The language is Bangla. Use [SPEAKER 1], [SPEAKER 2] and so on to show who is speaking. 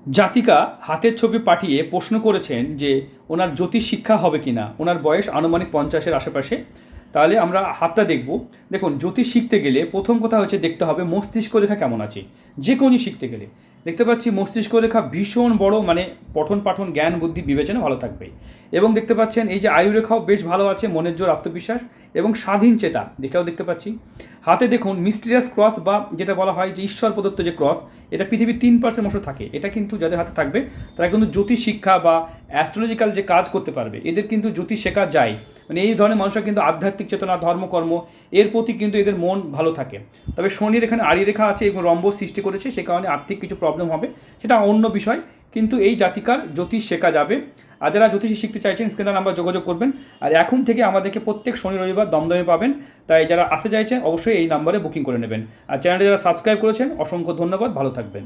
[SPEAKER 1] জাতিকা হাতের ছবি পাঠিয়ে প্রশ্ন করেছেন যে ওনার জ্যোতিষ শিক্ষা হবে কি না। ওনার বয়স আনুমানিক 50-এর আশেপাশে। তাহলে আমরা হাতটা দেখব। দেখুন, জ্যোতিষ শিখতে গেলে প্রথম কথা হচ্ছে দেখতে হবে মস্তিষ্ক রেখা কেমন আছে। যে কোনো শিখতে গেলে দেখতে পাচ্ছি মস্তিষ্ক রেখা ভীষণ বড়, মানে পঠন পাঠন জ্ঞান বুদ্ধি বিবেচনা ভালো থাকবে। এবং দেখতে পাচ্ছেন এই যে আয়ু রেখাও বেশ ভালো আছে, মনের জোর আত্মবিশ্বাস এবং স্বাধীন চেতা এটাও দেখতে পাচ্ছি। হাতে দেখুন মিস্টিরিয়াস ক্রস বা যেটা বলা হয় যে ঈশ্বর প্রদত্ত যে ক্রস, এটা পৃথিবীর 3% মানুষ থাকে। এটা কিন্তু যাদের হাতে থাকবে তারা কিন্তু জ্যোতিষ শিক্ষা বা অ্যাস্ট্রোলজিক্যাল যে কাজ করতে পারবে। এদের কিন্তু জ্যোতিষ শেখা যায়, মানে এই ধরনের মানুষরা কিন্তু আধ্যাত্মিক চেতনা ধর্মকর্ম এর প্রতি কিন্তু এদের মন ভালো থাকে। তবে শনির এখানে আড়ি রেখা আছে এবং রম্ব সৃষ্টি করেছে, সে কারণে আর্থিক কিছু প্রবলেম হবে, সেটা অন্য বিষয়। কিন্তু এই জাতিকার জ্যোতিষ শেখা যাবে। আর যারা জ্যোতিষী শিখতে চাইছেন স্ক্রিনে নাম্বার যোগাযোগ করবেন। আর এখন থেকে আমাদেরকে প্রত্যেক শনি রবিবার দমদমে পাবেন। তাই যারা আসতে চাইছেন অবশ্যই এই নাম্বারে বুকিং করে নেবেন। আর চ্যানেলটা যারা সাবস্ক্রাইব করেছেন অসংখ্য ধন্যবাদ, ভালো থাকবেন।